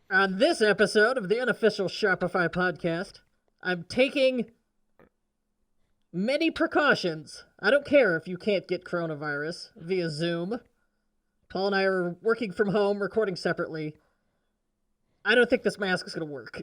On this episode of the Unofficial Shopify Podcast, I'm taking many precautions. I don't care if you can't get coronavirus via Zoom. Paul and I are working from home, recording separately. I don't think this mask is going to work.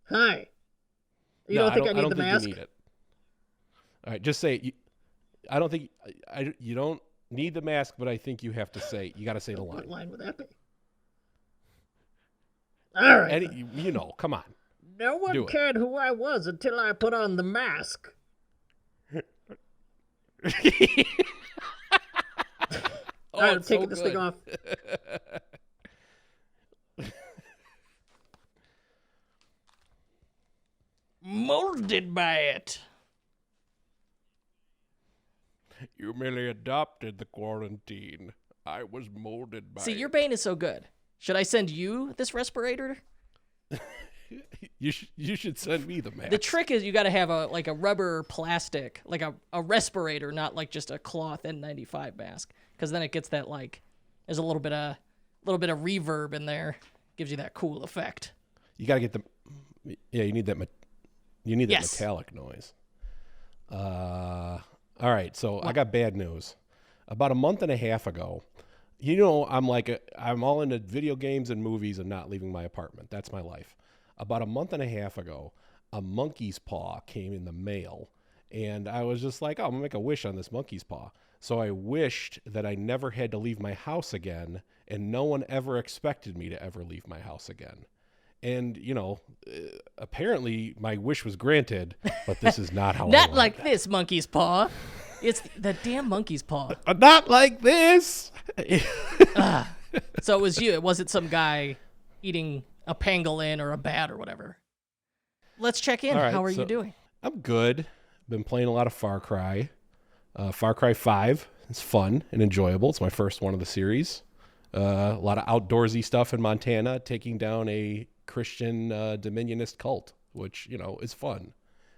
Hi. You don't think I need the mask? You need it. All right, just say it. I don't think you don't need the mask, but I think you have to say, you got to say the line. What line would that be? All right. Come on. No one cared who I was until I put on the mask. I'm taking this thing off. Molded by it. You merely adopted the quarantine. I was molded by it. See, your Bane is so good. Should I send you this respirator? You should send me the mask. The trick is you got to have a rubber plastic, like a respirator, not like just a cloth N95 mask, because then it gets that there's a little bit of reverb in there, gives you that cool effect. You got to get you need that metallic noise. All right, so I got bad news. About a month and a half ago, I'm all into video games and movies and not leaving my apartment. That's my life. About a month and a half ago, a monkey's paw came in the mail, and I was just like, I'm going to make a wish on this monkey's paw. So I wished that I never had to leave my house again, and no one ever expected me to ever leave my house again. And, apparently my wish was granted, but this is not how Not like this, monkey's paw. It's the damn monkey's paw. Not like this. So it was you. It wasn't some guy eating a pangolin or a bat or whatever. Let's check in. Right, how are you doing? I'm good. Been playing a lot of Far Cry. Far Cry 5. It's fun and enjoyable. It's my first one of the series. A lot of outdoorsy stuff in Montana, taking down a Christian dominionist cult, which, is fun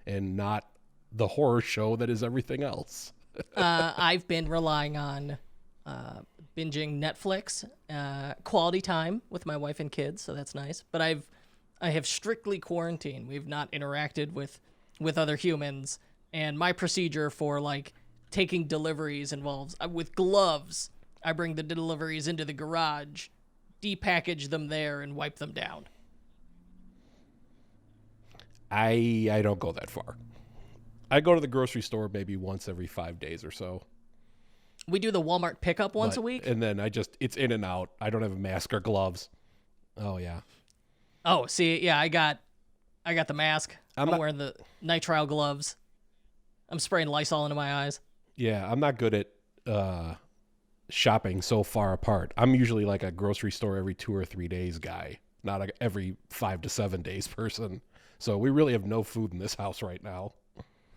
and not the horror show that is everything else. I've been relying on binging Netflix, quality time with my wife and kids, so that's nice. But I have strictly quarantined. We've not interacted with other humans, and my procedure for taking deliveries involves with gloves. I bring the deliveries into the garage, depackage them there, and wipe them down. I don't go that far. I go to the grocery store maybe once every 5 days or so. We do the Walmart pickup once a week. And then it's in and out. I don't have a mask or gloves. Oh, yeah. Oh, see, yeah, I got the mask. I'm wearing the nitrile gloves. I'm spraying Lysol into my eyes. Yeah, I'm not good at shopping so far apart. I'm usually like a grocery store every 2 or 3 days guy, not every 5 to 7 days person. So we really have no food in this house right now.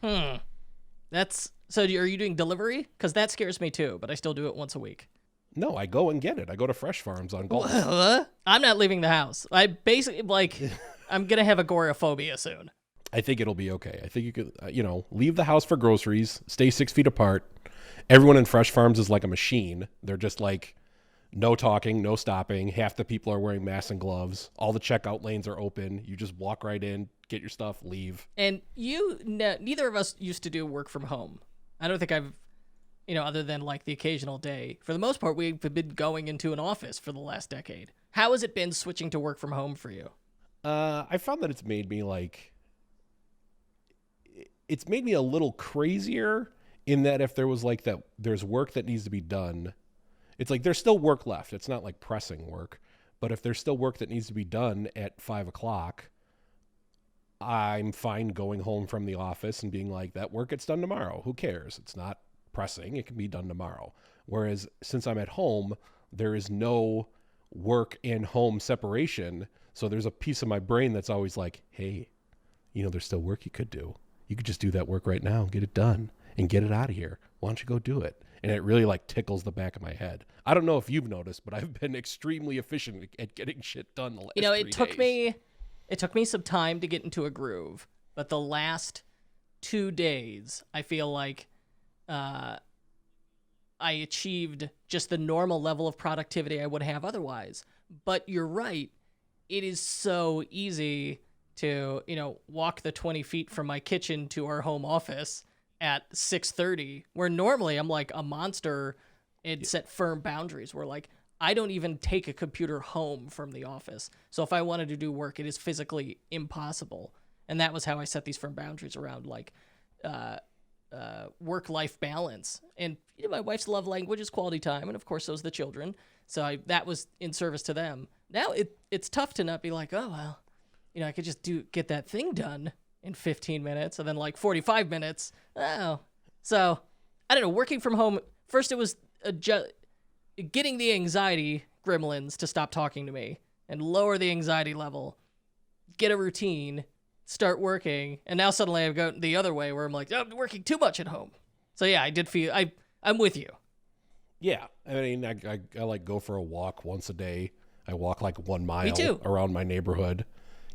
So are you doing delivery? Because that scares me too, but I still do it once a week. No, I go and get it. I go to Fresh Farms on Gulf. I'm not leaving the house. I basically, I'm going to have agoraphobia soon. I think it'll be okay. I think you could, leave the house for groceries, stay 6 feet apart. Everyone in Fresh Farms is like a machine. They're just no talking, no stopping. Half the people are wearing masks and gloves. All the checkout lanes are open. You just walk right in, get your stuff, leave. And neither of us used to do work from home. I don't think I've, other than the occasional day. For the most part, we've been going into an office for the last decade. How has it been switching to work from home for you? I found that it's made me a little crazier in that if there was there's work that needs to be done. It's there's still work left. It's not pressing work, but if there's still work that needs to be done at 5:00, I'm fine going home from the office and being that work gets done tomorrow. Who cares? It's not pressing. It can be done tomorrow. Whereas since I'm at home, there is no work and home separation. So there's a piece of my brain that's always hey, there's still work you could do. You could just do that work right now and get it done and get it out of here. Why don't you go do it? And it really tickles the back of my head. I don't know if you've noticed, but I've been extremely efficient at getting shit done the last 3 days. It took me It took me some time to get into a groove, but the last 2 days, I feel like I achieved just the normal level of productivity I would have otherwise. But you're right. It is so easy to, walk the 20 feet from my kitchen to our home office at 6:30, where normally I'm like a monster and set firm boundaries where like I don't even take a computer home from the office. So if I wanted to do work, it is physically impossible. And that was how I set these firm boundaries around like work-life balance. And my wife's love language is quality time, and of course so is the children. So that was in service to them. Now it's tough to not be like, oh well, I could just get that thing done in 15 minutes, and then like 45 minutes. Oh, so I don't know. Working from home, first it was getting the anxiety gremlins to stop talking to me and lower the anxiety level, get a routine, start working, and now suddenly I've gone the other way where I'm like, I'm working too much at home. So yeah, I did feel I'm with you. Yeah, I mean, I like go for a walk once a day. I walk like 1 mile Me too. around my neighborhood,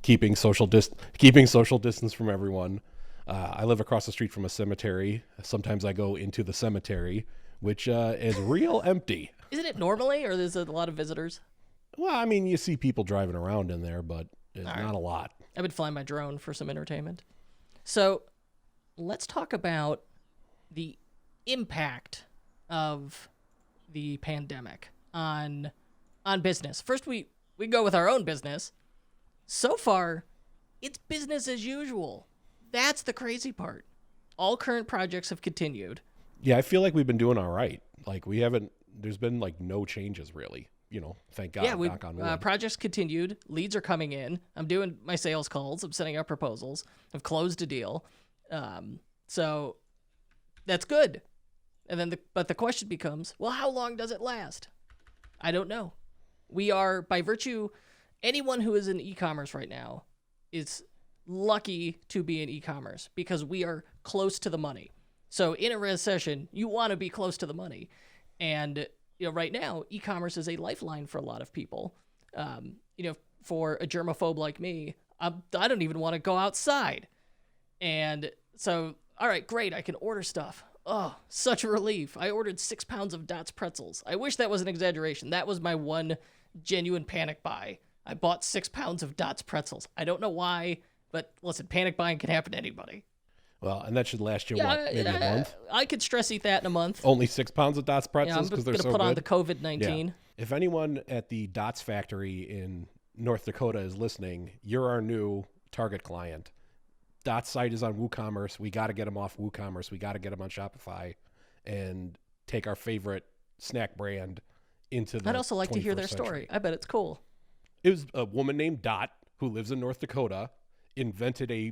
keeping social distance from everyone. I live across the street from a cemetery. Sometimes I go into the cemetery, which is real empty. Isn't it normally, or is it a lot of visitors? Well, I mean, you see people driving around in there, but it's All right. not a lot. I've been flying my drone for some entertainment. So let's talk about the impact of the pandemic on business. First, we go with our own business. So far, it's business as usual. That's the crazy part. All current projects have continued. Yeah, I feel like we've been doing all right. Like there's been like no changes really. Thank God. Yeah, knock on wood. projects continued. Leads are coming in. I'm doing my sales calls. I'm sending out proposals. I've closed a deal. So that's good. And then but the question becomes, well, how long does it last? I don't know. We are, by virtue, anyone who is in e-commerce right now is lucky to be in e-commerce because we are close to the money. So in a recession, you want to be close to the money. And right now, e-commerce is a lifeline for a lot of people. For a germaphobe like me, I don't even want to go outside. And so, all right, great, I can order stuff. Oh, such a relief. I ordered 6 pounds of Dots pretzels. I wish that was an exaggeration. That was my one genuine panic buy. I bought 6 pounds of Dots pretzels. I don't know why, but listen, panic buying can happen to anybody. Well, and that should last you, maybe a month? I could stress eat that in a month. Only 6 pounds of Dots pretzels because they're so good? I'm going to put on the COVID-19. Yeah. If anyone at the Dots factory in North Dakota is listening, you're our new target client. Dots site is on WooCommerce. We got to get them off WooCommerce. We got to get them on Shopify and take our favorite snack brand into the I'd also like to hear their 21st century. story. I bet it's cool. It was a woman named Dot who lives in North Dakota, invented a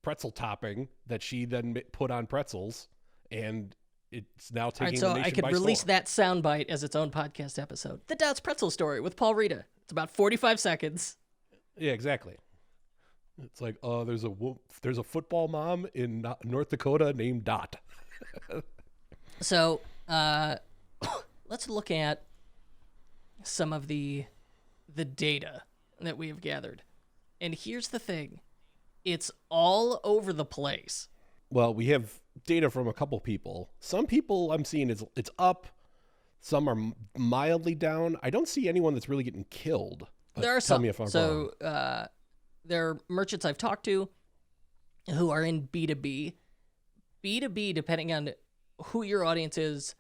pretzel topping that she then put on pretzels, and it's now taking the nation by storm. So I could release that soundbite as its own podcast episode. The Dots Pretzel Story with Paul Rita. It's about 45 seconds. Yeah, exactly. It's like, there's a football mom in North Dakota named Dot. So let's look at some of the data that we have gathered. And here's the thing. It's all over the place. Well, we have data from a couple people. Some people I'm seeing it's up. Some are mildly down. I don't see anyone that's really getting killed. There are tell some. me if I'm wrong. So there are merchants I've talked to who are in B2B. B2B, depending on who your audience is,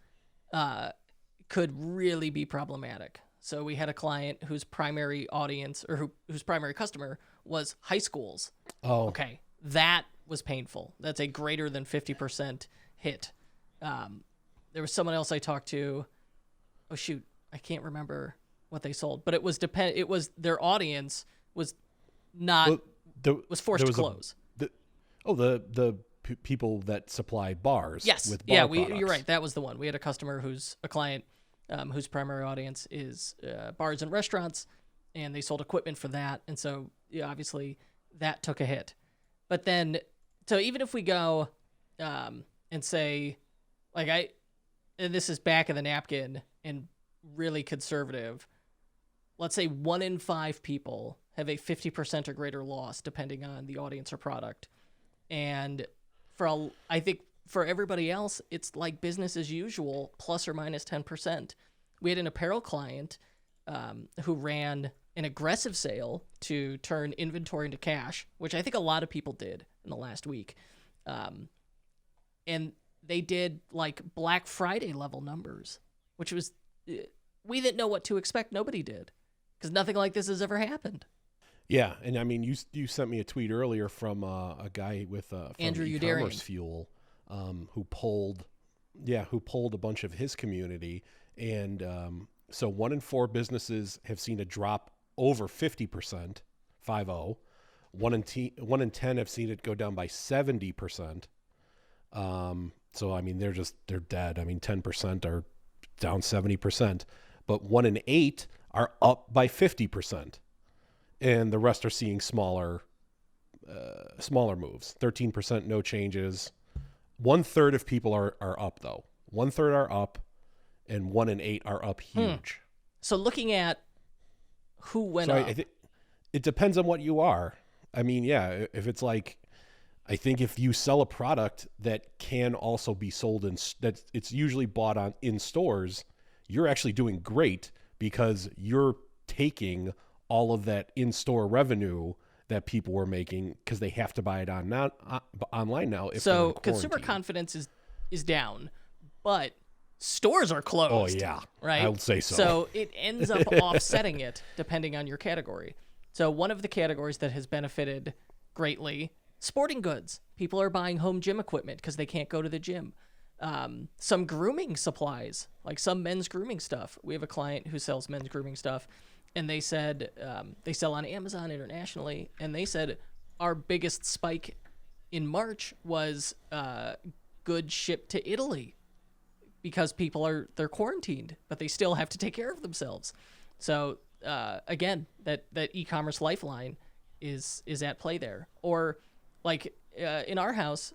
could really be problematic. So we had a client whose primary audience or whose primary customer was high schools. Oh. Okay. That was painful. That's a greater than 50% hit. There was someone else I talked to. Oh shoot, I can't remember what they sold, but it was their audience was not was forced to close. The people that supply bars. Yes. With bar products. You're right. That was the one. We had a customer who's a client whose primary audience is bars and restaurants, and they sold equipment for that. And so obviously that took a hit. But then, so even if we go and say, and this is back of the napkin and really conservative, let's say 1 in 5 people have a 50% or greater loss depending on the audience or product. And I think for everybody else, it's like business as usual, plus or minus 10%. We had an apparel client who ran an aggressive sale to turn inventory into cash, which I think a lot of people did in the last week. And they did like Black Friday level numbers, which was, we didn't know what to expect. Nobody did, because nothing like this has ever happened. Yeah, and I mean, you sent me a tweet earlier from a guy with from Andrew eCommerce Fuel, who polled a bunch of his community, and so 1 in 4 businesses have seen a drop over 50%, 50. 1 in 10 have seen it go down by 70%. So I mean, they're dead. I mean, 10% are down 70%, but 1 in 8 are up by 50%. And the rest are seeing smaller moves. 13% no changes. 1/3 of people are up though. 1/3 are up, and 1 in 8 are up huge. So looking at who went up, it depends on what you are. I mean, yeah, if it's like, I think if you sell a product that can also be sold that it's usually bought in stores, you're actually doing great because you're taking all of that in-store revenue that people were making because they have to buy it online now. So consumer confidence is down, but stores are closed. Oh yeah, right. I would say so. So it ends up offsetting it depending on your category. So one of the categories that has benefited greatly, sporting goods. People are buying home gym equipment because they can't go to the gym. Some grooming supplies, like some men's grooming stuff. We have a client who sells men's grooming stuff. And they said they sell on Amazon internationally, and they said our biggest spike in March was goods shipped to Italy because people they're quarantined, but they still have to take care of themselves. So again, that e-commerce lifeline is at play there. Or like in our house,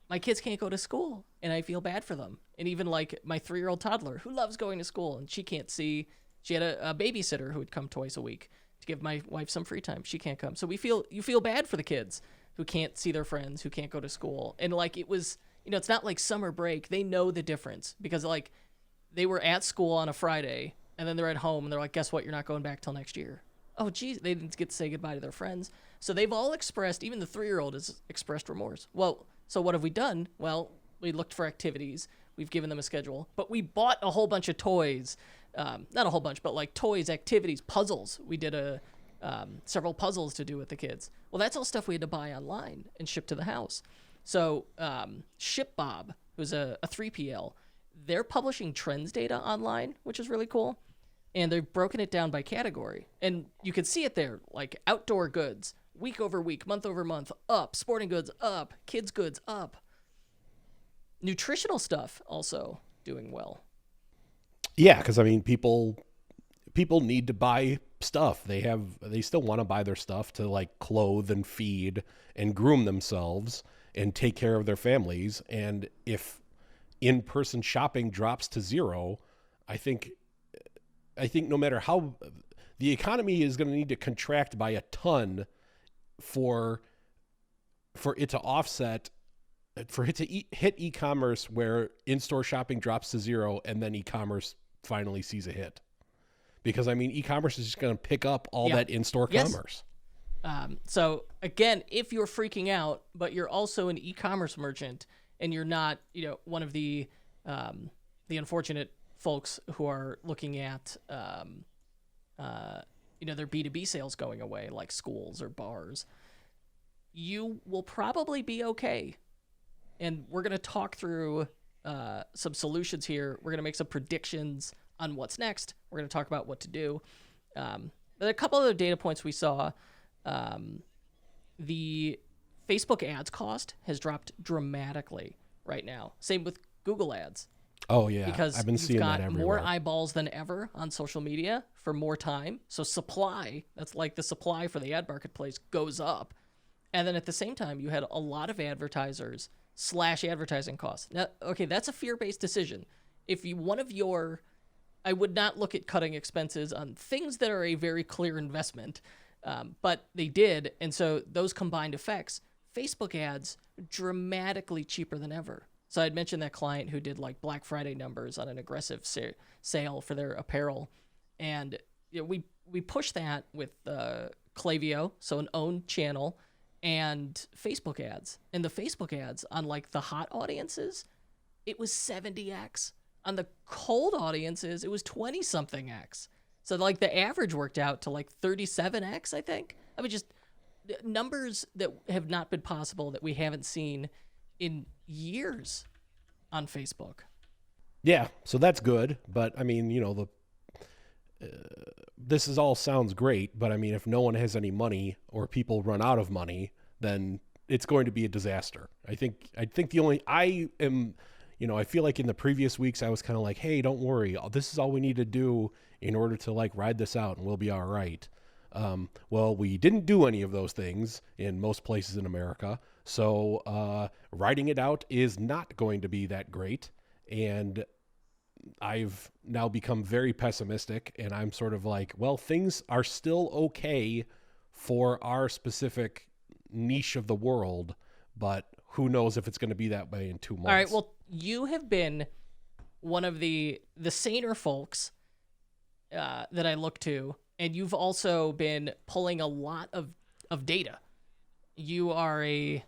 my kids can't go to school, and I feel bad for them. And even like my 3-year-old toddler who loves going to school, and she can't see. She had a babysitter who would come twice a week to give my wife some free time. She can't come. So you feel bad for the kids who can't see their friends, who can't go to school. And like it was, it's not like summer break. They know the difference because like they were at school on a Friday and then they're at home and they're like, guess what? You're not going back till next year. Oh, geez. They didn't get to say goodbye to their friends. So they've all expressed, even the 3-year-old has expressed remorse. Well, so what have we done? Well, we looked for activities. We've given them a schedule, but we bought a whole bunch of toys. Not a whole bunch, but like toys, activities, puzzles. We did several puzzles to do with the kids. Well, that's all stuff we had to buy online and ship to the house. So ShipBob, who's a 3PL, they're publishing trends data online, which is really cool. And they've broken it down by category. And you can see it there, like outdoor goods, week over week, month over month, up. Sporting goods, up. Kids goods, up. Nutritional stuff also doing well. Yeah, because I mean, people need to buy stuff. They still want to buy their stuff to like clothe and feed and groom themselves and take care of their families. And if in-person shopping drops to zero, I think no matter how the economy is going to need to contract by a ton for it to offset. For it to hit e-commerce where in-store shopping drops to zero and then e-commerce finally sees a hit. Because, I mean, e-commerce is just going to pick up all that in-store commerce. So, again, if you're freaking out, but you're also an e-commerce merchant and you're not, one of the unfortunate folks who are looking at, their B2B sales going away, like schools or bars, you will probably be okay. And we're going to talk through some solutions here. We're going to make some predictions on what's next. We're going to talk about what to do. But a couple other data points we saw. The Facebook ads cost has dropped dramatically right now. Same with Google ads. Oh, yeah. Because I've been seeing that everywhere. More eyeballs than ever on social media for more time. So supply, that's like the supply for the ad marketplace, goes up. And then at the same time, you had a lot of advertisers slash advertising costs. Now, okay, that's a fear-based decision. If I would not look at cutting expenses on things that are a very clear investment. But they did, and so those combined effects, Facebook ads dramatically cheaper than ever. So I'd mentioned that client who did like Black Friday numbers on an aggressive sale for their apparel, and we pushed that with Klaviyo, so an owned channel, and Facebook ads. And the Facebook ads on like the hot audiences, it was 70x. On the cold audiences, it was 20-something x. So like the average worked out to like 37x, I think. I mean, just numbers that have not been possible, that we haven't seen in years on Facebook. Yeah, so that's good. But I mean, this is all sounds great, but I mean, if no one has any money or people run out of money, then it's going to be a disaster. I think I feel like in the previous weeks I was kind of like, hey, don't worry, this is all we need to do in order to like ride this out and we'll be all right. Well, we didn't do any of those things in most places in America. So riding it out is not going to be that great. And I've now become very pessimistic, and I'm sort of like, well, things are still okay for our specific niche of the world, but who knows if it's going to be that way in 2 months. All right, well, you have been one of the saner folks that I look to, and you've also been pulling a lot of data. You are a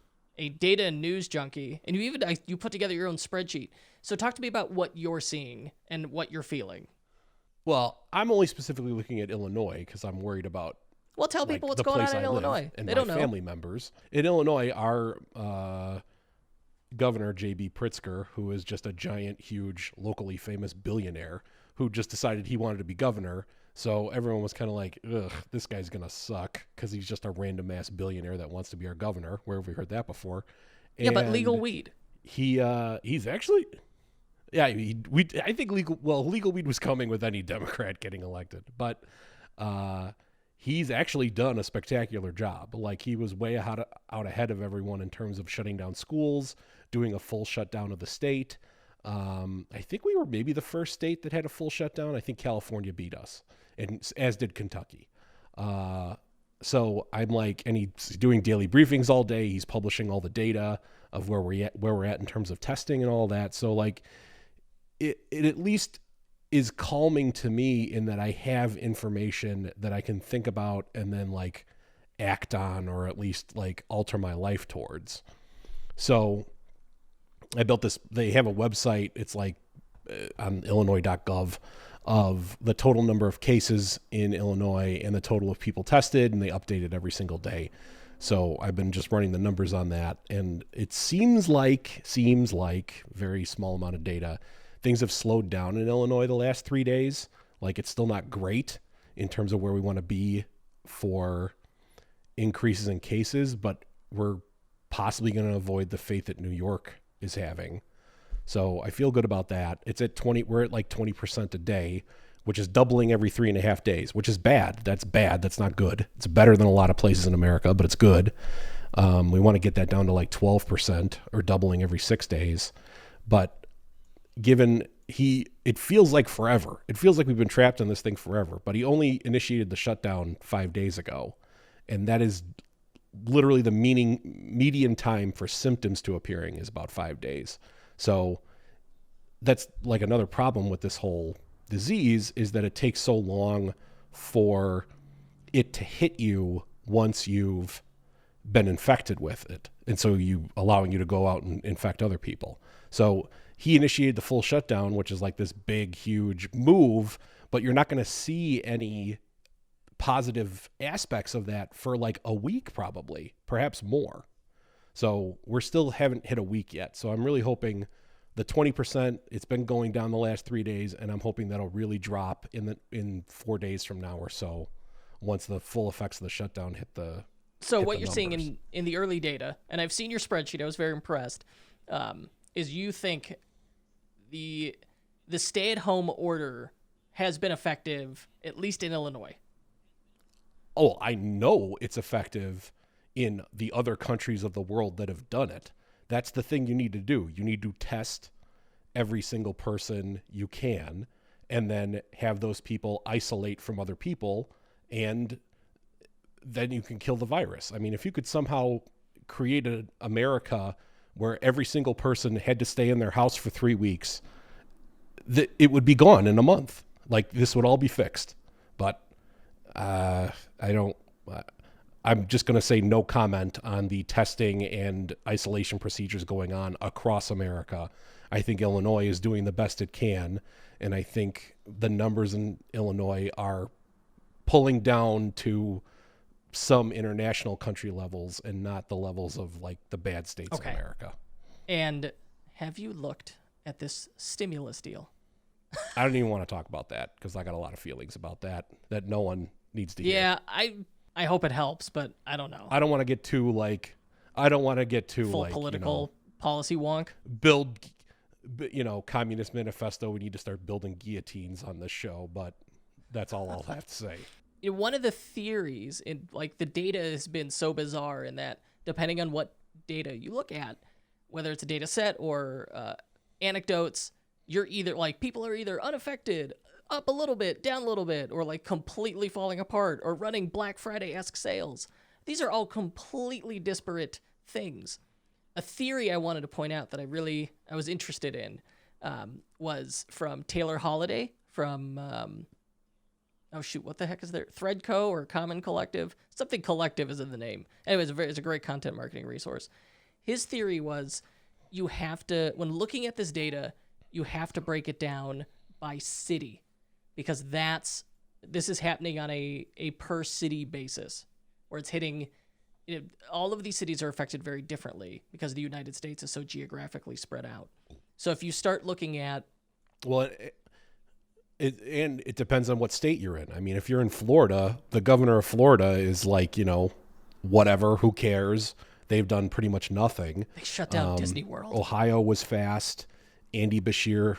data and news junkie, and you put together your own spreadsheet. So talk to me about what you're seeing and what you're feeling. Well, I'm only specifically looking at Illinois because I'm worried about. Well, tell people what's going on in Illinois. And they my don't know. Family members in Illinois, our Governor J.B. Pritzker, who is just a giant, huge, locally famous billionaire, who just decided he wanted to be governor. So everyone was kind of like, ugh, this guy's gonna suck because he's just a random ass billionaire that wants to be our governor. Where have we heard that before? Yeah, but legal weed. He's actually. Yeah, I think legal weed was coming with any Democrat getting elected, but he's actually done a spectacular job. Like, he was way out ahead of everyone in terms of shutting down schools, doing a full shutdown of the state. I think we were maybe the first state that had a full shutdown. I think California beat us, and as did Kentucky. So I'm like, and he's doing daily briefings all day. He's publishing all the data of where we're at in terms of testing and all that. So like, it at least is calming to me in that I have information that I can think about and then like act on, or at least like alter my life towards. So I built this. They have a website. It's like on illinois.gov of the total number of cases in Illinois and the total of people tested, and they update it every single day. So I've been just running the numbers on that, and it seems like very small amount of data. Things have slowed down in Illinois the last 3 days. Like, it's still not great in terms of where we want to be for increases in cases, but we're possibly going to avoid the fate that New York is having. So I feel good about that. It's at 20. We're at like 20% a day, which is doubling every 3.5 days, which is bad. That's bad. That's not good. It's better than a lot of places in America, but it's good. We want to get that down to like 12% or doubling every 6 days. But given it feels like forever. It feels like we've been trapped in this thing forever, but he only initiated the shutdown 5 days ago. And that is literally the median time for symptoms to appearing is about 5 days. So that's like another problem with this whole disease, is that it takes so long for it to hit you once you've been infected with it. And so allowing you to go out and infect other people. So he initiated the full shutdown, which is like this big, huge move, but you're not going to see any positive aspects of that for like a week, probably, perhaps more. So we're still haven't hit a week yet. So I'm really hoping the 20%, it's been going down the last 3 days, and I'm hoping that'll really drop in 4 days from now or so, once the full effects of the shutdown hit the. So hit what the you're numbers. seeing in the early data, and I've seen your spreadsheet, I was very impressed, is you think the stay-at-home order has been effective, at least in Illinois. Oh, I know it's effective in the other countries of the world that have done it. That's the thing you need to do. You need to test every single person you can, and then have those people isolate from other people. And then you can kill the virus. I mean, if you could somehow create an America where every single person had to stay in their house for 3 weeks, it would be gone in a month. Like, this would all be fixed. But I'm just going to say no comment on the testing and isolation procedures going on across America. I think Illinois is doing the best it can, and I think the numbers in Illinois are pulling down to some international country levels and not the levels of like the bad states of America. And have you looked at this stimulus deal? I don't even want to talk about that because I got a lot of feelings about that no one needs to hear. Yeah, I hope it helps, but I don't know. I don't want to get too full political policy wonk. Build, Communist Manifesto. We need to start building guillotines on this show, but that's all I'll have to say. One of the theories in like the data has been so bizarre in that depending on what data you look at, whether it's a data set or anecdotes, you're either like people are either unaffected, up a little bit, down a little bit, or like completely falling apart or running Black Friday-esque sales. These are all completely disparate things. A theory I wanted to point out that I was interested in was from Taylor Holiday from what the heck is there? Threadco or Common Collective? Something Collective is in the name. Anyways, it's a great content marketing resource. His theory was you have to, when looking at this data, you have to break it down by city because this is happening on a per city basis where it's hitting, all of these cities are affected very differently because the United States is so geographically spread out. So if you start looking at... Well, it depends on what state you're in. I mean, if you're in Florida, the governor of Florida is like, whatever, who cares? They've done pretty much nothing. They shut down Disney World. Ohio was fast. Andy Beshear.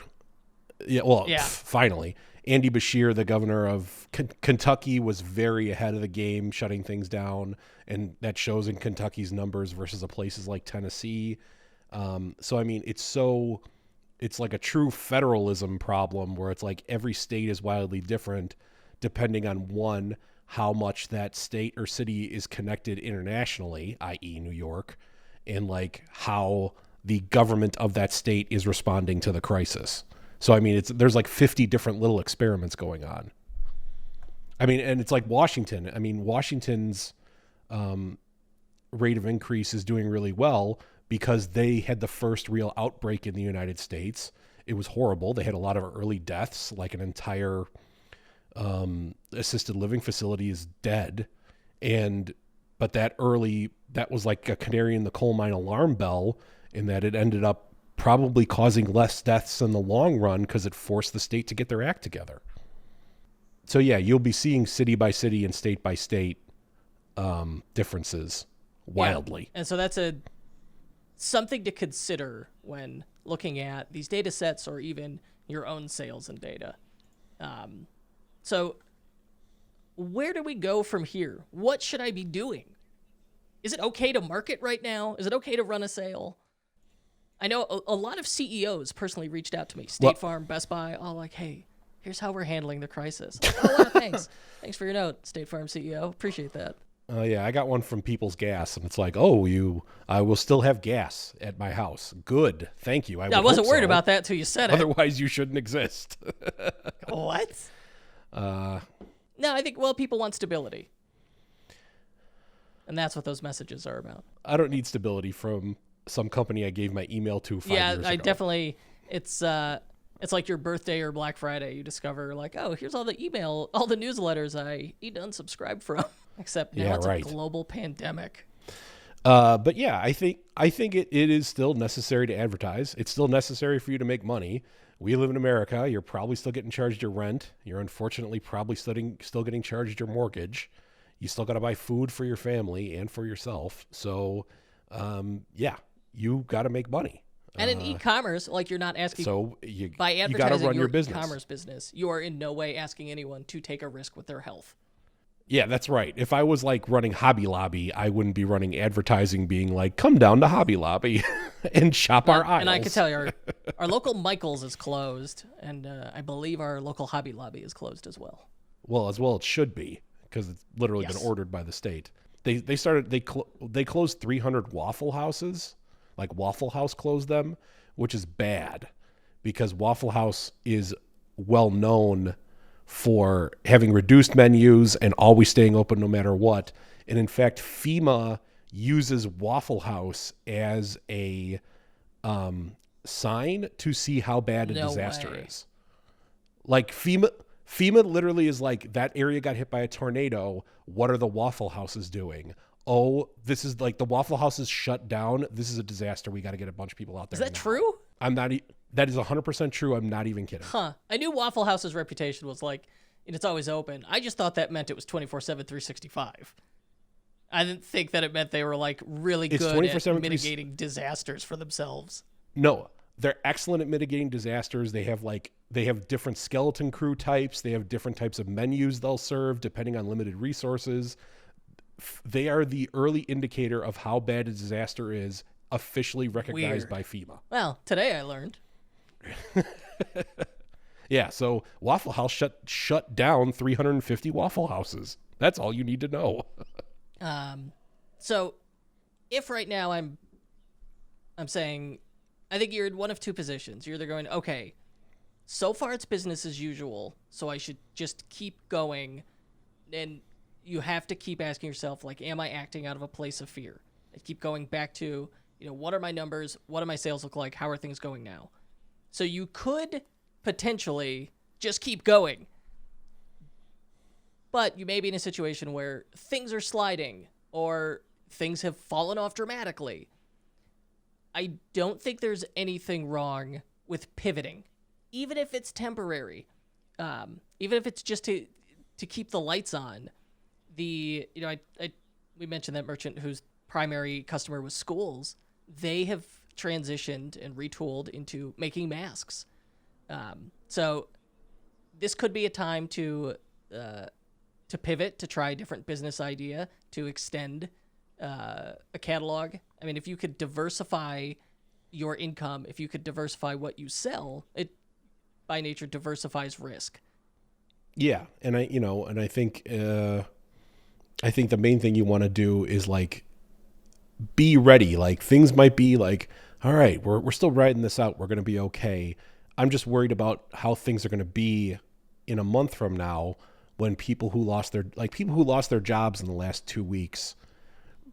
Finally. Andy Beshear, the governor of Kentucky, was very ahead of the game, shutting things down. And that shows in Kentucky's numbers versus places like Tennessee. So, I mean, it's like a true federalism problem where it's like every state is wildly different depending on one, how much that state or city is connected internationally, i.e. New York, and like how the government of that state is responding to the crisis. So, I mean, there's like 50 different little experiments going on. I mean, and it's like Washington. I mean, Washington's rate of increase is doing really well because they had the first real outbreak in the United States. It was horrible. They had a lot of early deaths, like an entire assisted living facility is dead. But that was like a canary in the coal mine alarm bell in that it ended up probably causing less deaths in the long run because it forced the state to get their act together. So yeah, you'll be seeing city by city and state by state differences wildly. Yeah. And so that's something to consider when looking at these data sets or even your own sales and data. So where do we go from here? What should I be doing? Is it okay to market right now? Is it okay to run a sale? I know a lot of CEOs personally reached out to me. State Farm, Best Buy, all like, hey, here's how we're handling the crisis. Like, oh, wow, thanks. Thanks for your note, State Farm CEO. Appreciate that. Yeah, I got one from People's Gas, and it's like, I will still have gas at my house. Good, thank you. I wasn't worried about that till you said it. Otherwise, you shouldn't exist. What? No, I think, people want stability. And that's what those messages are about. I don't need stability from some company I gave my email to 5 years ago. Yeah, I definitely, it's like your birthday or Black Friday. You discover like, oh, here's all the newsletters I need to unsubscribe from. Except now it's a global pandemic. But yeah, I think it is still necessary to advertise. It's still necessary for you to make money. We live in America. You're probably still getting charged your rent. You're unfortunately probably still getting charged your mortgage. You still got to buy food for your family and for yourself. So, yeah, you got to make money. And in e-commerce, like you're not asking. So by advertising you got to run your business. E-commerce business, you are in no way asking anyone to take a risk with their health. Yeah, that's right. If I was like running Hobby Lobby, I wouldn't be running advertising being like, come down to Hobby Lobby and shop our aisles. And I can tell you, our local Michael's is closed, and I believe our local Hobby Lobby is closed as well. Well, as well it should be, because it's literally been ordered by the state. They closed 300 Waffle Houses, like Waffle House closed them, which is bad because Waffle House is well known for having reduced menus and always staying open no matter what. And in fact, FEMA uses Waffle House as a sign to see how bad a disaster is. Like FEMA literally is like, that area got hit by a tornado. What are the Waffle Houses doing? Oh, this is like the Waffle House is shut down. This is a disaster. We got to get a bunch of people out there. Is that true? That is 100% true. I'm not even kidding. Huh. I knew Waffle House's reputation was like, it's always open. I just thought that meant it was 24/7, 365. I didn't think that it meant they were like really good at mitigating disasters for themselves. No, they're excellent at mitigating disasters. They have different skeleton crew types. They have different types of menus they'll serve depending on limited resources. They are the early indicator of how bad a disaster is, officially recognized by FEMA. Well, today I learned. Yeah, so Waffle House shut down 350 Waffle Houses. That's all you need to know. So if right now I'm saying, I think you're in one of two positions. You're either going, okay, so far it's business as usual, so I should just keep going, and you have to keep asking yourself, like, am I acting out of a place of fear? I keep going back to, what are my numbers? What do my sales look like? How are things going now? So you could potentially just keep going. But you may be in a situation where things are sliding or things have fallen off dramatically. I don't think there's anything wrong with pivoting, even if it's temporary, even if it's just to keep the lights on. We mentioned that merchant whose primary customer was schools. They have transitioned and retooled into making masks. So this could be a time to pivot, to try a different business idea, to extend a catalog. I mean, if you could diversify your income, if you could diversify what you sell, it by nature diversifies risk. Yeah, and I think the main thing you want to do is like be ready. Like things might be like, all right, we're still riding this out. We're going to be okay. I'm just worried about how things are going to be in a month from now when people who lost their jobs in the last 2 weeks,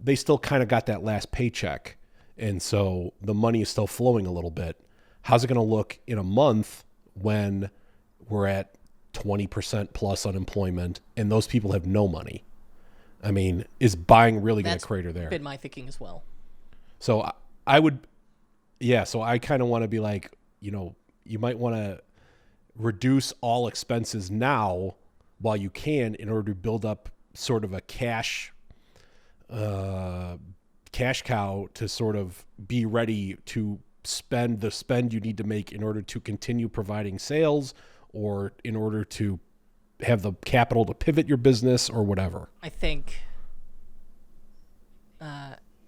they still kind of got that last paycheck. And so the money is still flowing a little bit. How's it going to look in a month when we're at 20% plus unemployment and those people have no money? I mean, is buying really going to crater there? That's been my thinking as well. So so I kind of want to be like, you might want to reduce all expenses now while you can in order to build up sort of a cash cow to sort of be ready to spend the spend you need to make in order to continue providing sales or in order to have the capital to pivot your business or whatever. I think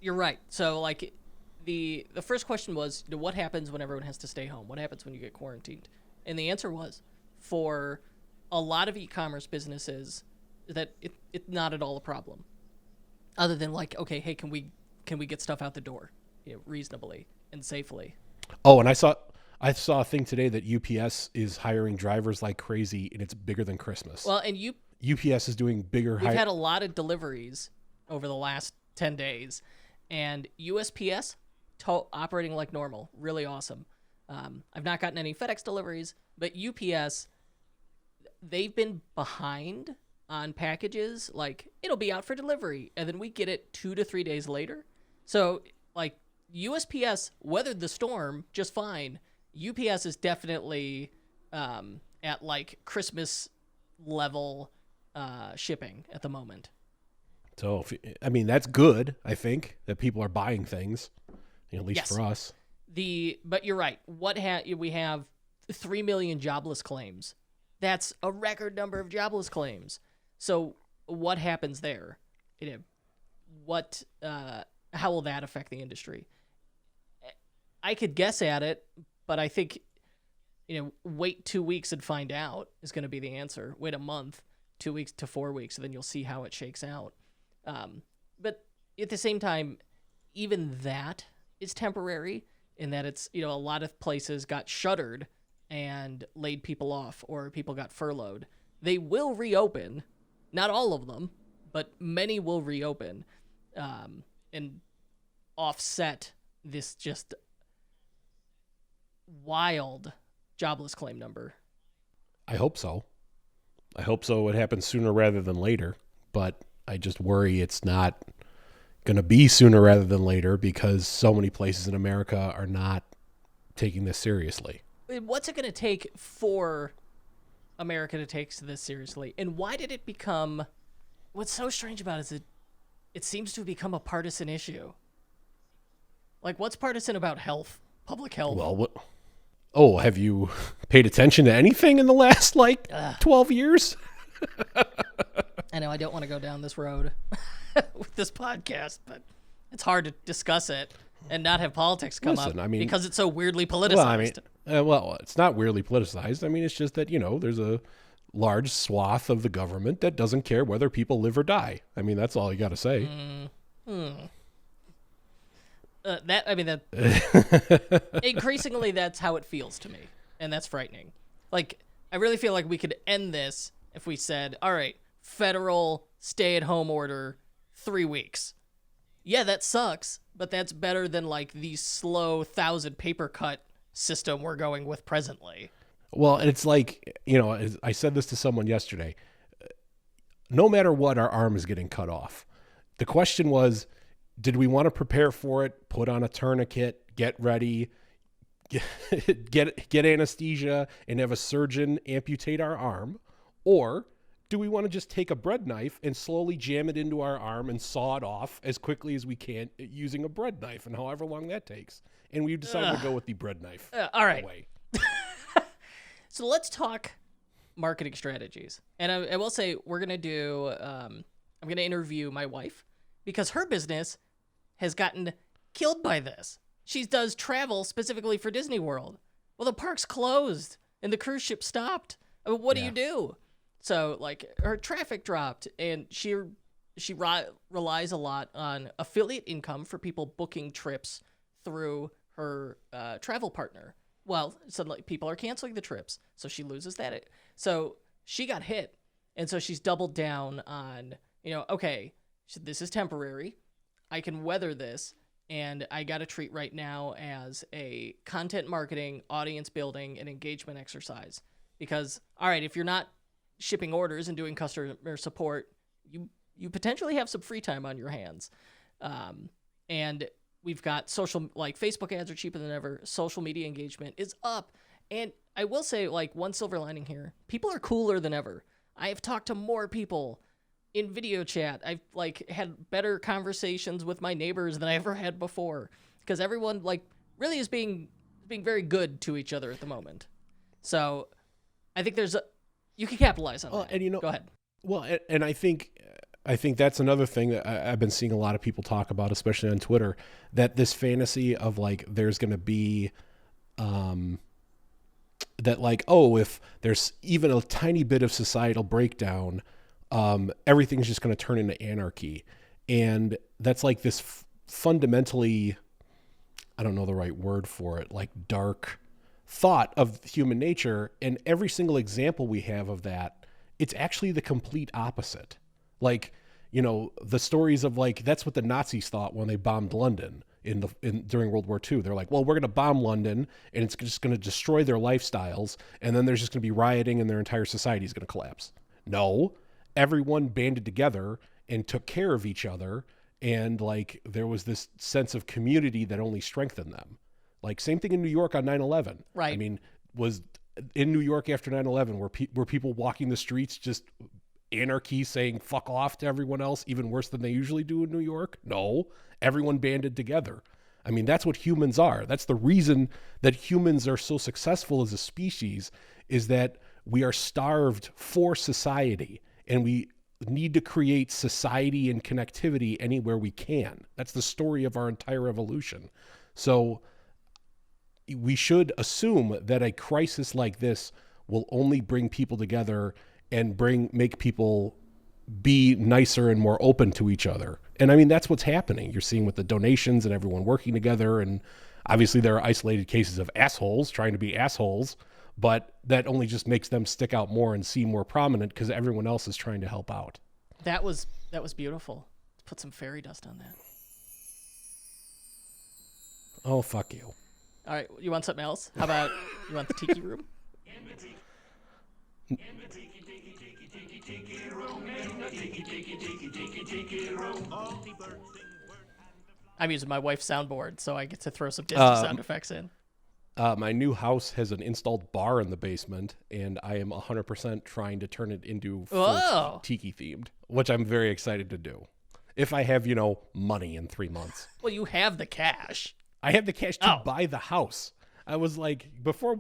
you're right. So like the first question was, what happens when everyone has to stay home? What happens when you get quarantined? And the answer was, for a lot of e-commerce businesses, that it's not at all a problem. Other than like, okay, hey, can we get stuff out the door, reasonably and safely? Oh, and I saw a thing today that UPS is hiring drivers like crazy, and it's bigger than Christmas. Well, and UPS is doing bigger. We've had a lot of deliveries over the last 10 days, and USPS operating like normal, really awesome. I've not gotten any FedEx deliveries, but UPS, they've been behind on packages. Like, it'll be out for delivery, and then we get it 2 to 3 days later. So, like, USPS weathered the storm just fine. UPS is definitely at, like, Christmas level shipping at the moment. So, that's good, I think, that people are buying things, at least for us. But you're right. We have 3 million jobless claims. That's a record number of jobless claims. So what happens there? How will that affect the industry? I could guess at it, but I think, wait 2 weeks and find out is going to be the answer. Wait a month. 2 weeks to 4 weeks, and then you'll see how it shakes out. But at the same time, even that is temporary in that it's, a lot of places got shuttered and laid people off, or people got furloughed. They will reopen, not all of them, but many will reopen, and offset this just wild jobless claim number. I hope so. I hope so. It happens sooner rather than later, but I just worry it's not going to be sooner rather than later because so many places in America are not taking this seriously. What's it going to take for America to take this seriously? And why did it become... What's so strange about it is it seems to have become a partisan issue. Like, what's partisan about health, public health? Well, have you paid attention to anything in the last, 12 years? I know I don't want to go down this road with this podcast, but it's hard to discuss it and not have politics come up because it's so weirdly politicized. Well, it's not weirdly politicized. It's just that, there's a large swath of the government that doesn't care whether people live or die. That's all you got to say. Increasingly, that's how it feels to me, and that's frightening. Like, I really feel like we could end this if we said, all right, federal stay-at-home order, 3 weeks. Yeah, that sucks, but that's better than, the slow 1,000 paper cut system we're going with presently. Well, it's like, I said this to someone yesterday. No matter what, our arm is getting cut off. The question was, did we want to prepare for it, put on a tourniquet, get ready, get anesthesia, and have a surgeon amputate our arm? Or do we want to just take a bread knife and slowly jam it into our arm and saw it off as quickly as we can using a bread knife, and however long that takes? And we decided to go with the bread knife. All right. So let's talk marketing strategies. And I will say we're going to do, I'm going to interview my wife because her business has gotten killed by this. She does travel specifically for Disney World. Well, the park's closed and the cruise ship stopped. What do you do? So, her traffic dropped, and she relies a lot on affiliate income for people booking trips through her travel partner. Well, so people are canceling the trips, so she loses that. So she got hit, and so she's doubled down on, okay, so this is temporary. I can weather this, and I got to treat right now as a content marketing, audience building, and engagement exercise. Because, all right, if you're not shipping orders and doing customer support, you potentially have some free time on your hands. And we've got Facebook ads are cheaper than ever. Social media engagement is up. And I will say, one silver lining here, people are cooler than ever. I have talked to more people in video chat. I've had better conversations with my neighbors than I ever had before because everyone really is being very good to each other at the moment. So I think you can capitalize on that. And go ahead. Well, and I think that's another thing that I've been seeing a lot of people talk about, especially on Twitter, that this fantasy of there's going to be, if there's even a tiny bit of societal breakdown, everything's just going to turn into anarchy. And that's this fundamentally, I don't know the right word for it, dark thought of human nature. And every single example we have of that, it's actually the complete opposite. The stories of that's what the Nazis thought when they bombed London during World War II. They're well, we're going to bomb London and it's just going to destroy their lifestyles. And then there's just going to be rioting and their entire society is going to collapse. No, everyone banded together and took care of each other. And there was this sense of community that only strengthened them. Same thing in New York on 9/11. Right. Was in New York after 9/11 were people walking the streets just anarchy, saying fuck off to everyone else, even worse than they usually do in New York? No, everyone banded together. That's what humans are. That's the reason that humans are so successful as a species, is that we are starved for society and we need to create society and connectivity anywhere we can. That's the story of our entire evolution. So we should assume that a crisis like this will only bring people together and make people be nicer and more open to each other. And I mean, that's what's happening. You're seeing with the donations and everyone working together. And obviously there are isolated cases of assholes trying to be assholes, but that only just makes them stick out more and seem more prominent because everyone else is trying to help out. That was beautiful. Let's put some fairy dust on that. Oh, fuck you. All right, you want something else? How about you want the tiki room? I'm using my wife's soundboard, so I get to throw some Disney sound effects in. My new house has an installed bar in the basement, and I am 100% trying to turn it into full tiki themed, which I'm very excited to do. If I have, money in 3 months. Well, you have the cash. I have the cash to buy the house. I was like, before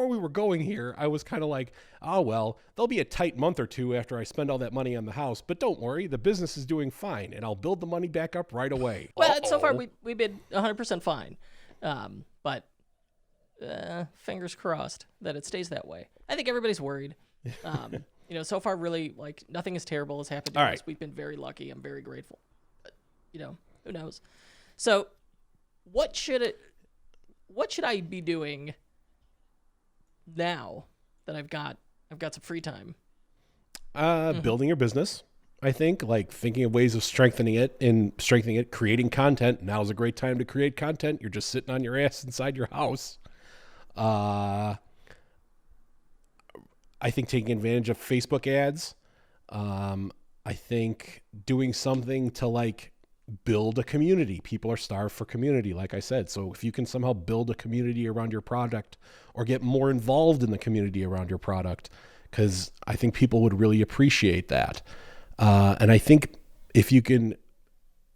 we were going here, I was kind of like, oh, well, there'll be a tight month or two after I spend all that money on the house. But don't worry, the business is doing fine, and I'll build the money back up right away. Well, so far we've been 100% fine. But fingers crossed that it stays that way. I think everybody's worried. So far, really, like, nothing as terrible has happened to us. Right. We've been very lucky. I'm very grateful. But, who knows? So what should I be doing now that I've got some free time? Building your business. I think, like, thinking of ways of strengthening it, creating content. Now's a great time to create content. You're just sitting on your ass inside your house. I think taking advantage of Facebook ads. I think doing something to, like, build a community. People are starved for community, like I said. So if you can somehow build a community around your product or get more involved in the community around your product, because I think people would really appreciate that. And I think if you can,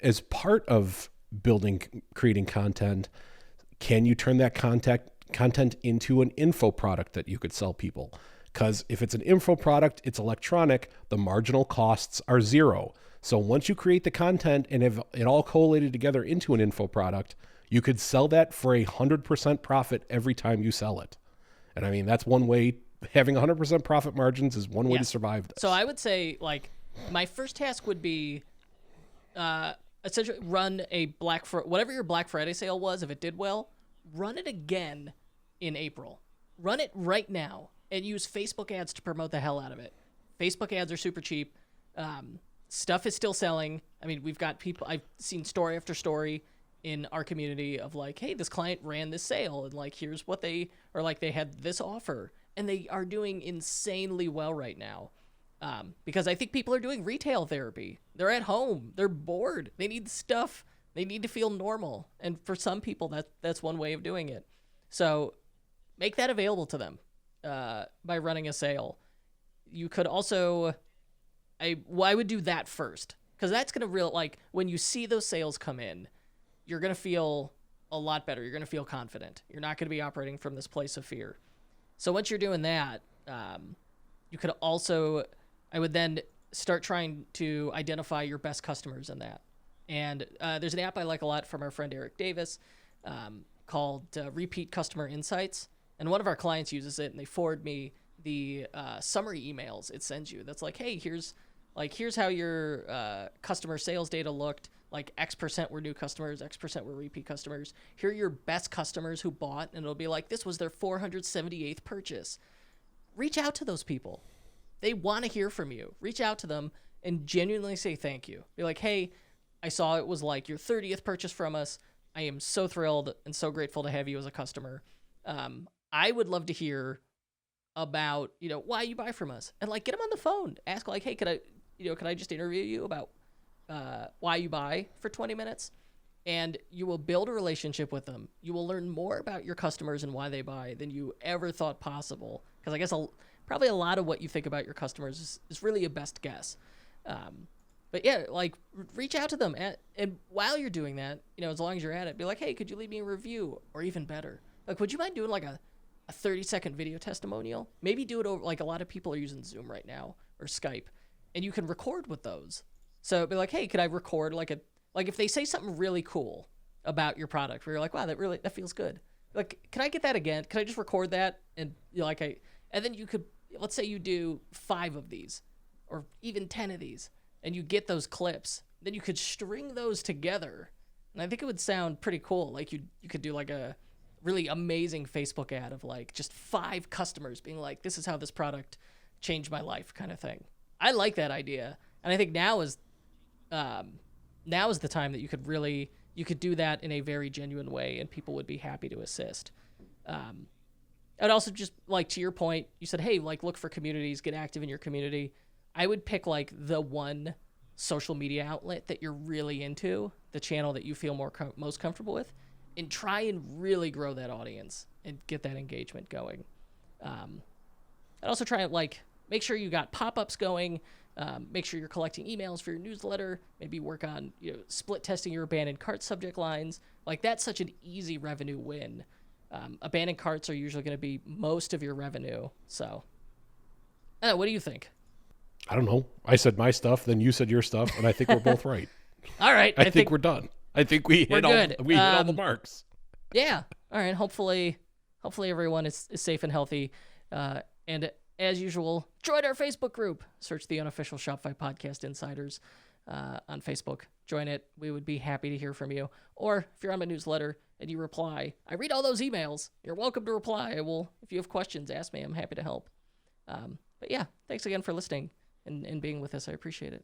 as part of creating content, can you turn that content into an info product that you could sell people? Because if it's an info product, it's electronic, the marginal costs are zero. So once you create the content and have it all collated together into an info product, you could sell that for 100% profit every time you sell it. And I mean, that's one way. Having 100% profit margins is one way to survive this. So I would say, like, my first task would be essentially run a whatever your Black Friday sale was, if it did well, run it again in April. Run it right now and use Facebook ads to promote the hell out of it. Facebook ads are super cheap. Stuff is still selling. I mean, we've got people, I've seen story after story in our community of, like, hey, this client ran this sale and, like, here's what they had this offer, and they are doing insanely well right now. Because I think people are doing retail therapy. They're at home. They're bored. They need stuff. They need to feel normal. And for some people, that's one way of doing it. So make that available to them by running a sale. You could also, I would do that first, because that's going to when you see those sales come in, you're going to feel a lot better. You're going to feel confident. You're not going to be operating from this place of fear. So once you're doing that, you could also, I would then start trying to identify your best customers in that. And there's an app I like a lot from our friend Eric Davis called Repeat Customer Insights. And one of our clients uses it, and they forward me the summary emails it sends you. That's like, hey, here's how your customer sales data looked. Like X% were new customers, X% were repeat customers. Here are your best customers who bought, and it'll be like, this was their 478th purchase. Reach out to those people. They want to hear from you. Reach out to them and genuinely say thank you. Be like, hey, I saw it was like your 30th purchase from us. I am so thrilled and so grateful to have you as a customer. I would love to hear about, why you buy from us, and, like, get them on the phone. Ask, like, hey, could I just interview you about why you buy for 20 minutes? And you will build a relationship with them. You will learn more about your customers and why they buy than you ever thought possible. Because I guess probably a lot of what you think about your customers is really a best guess. But yeah, like, reach out to them. And while you're doing that, as long as you're at it, be like, hey, could you leave me a review? Or even better, like, would you mind doing like a 30-second video testimonial? Maybe do it over, like, a lot of people are using Zoom right now or Skype, and you can record with those. So be like, hey, could I record like if they say something really cool about your product where you're like, wow, that feels good. Like, can I get that again? Can I just record that? And and then you could let's say you do 5 of these or even 10 of these and you get those clips, then you could string those together. And I think it would sound pretty cool. Like you could do like a really amazing Facebook ad of like just 5 customers being like, this is how this product changed my life kind of thing. I like that idea. And I think now is the time that you could do that in a very genuine way and people would be happy to assist. I'd also just like, to your point, you said, hey, like look for communities, get active in your community. I would pick like the one social media outlet that you're really into, the channel that you feel most comfortable with, and try and really grow that audience and get that engagement going. I'd also try and like make sure you got pop-ups going. Make sure you're collecting emails for your newsletter. Maybe work on split testing your abandoned cart subject lines. Like that's such an easy revenue win. Abandoned carts are usually going to be most of your revenue. So, what do you think? I don't know. I said my stuff, then you said your stuff, and I think we're both right. All right. I think we're done. I think we hit all the marks. Yeah. All right. Hopefully everyone is safe and healthy. And as usual, join our Facebook group. Search the Unofficial Shopify Podcast Insiders on Facebook. Join it. We would be happy to hear from you. Or if you're on my newsletter and you reply, I read all those emails. You're welcome to reply. If you have questions, ask me. I'm happy to help. But yeah, thanks again for listening and being with us. I appreciate it.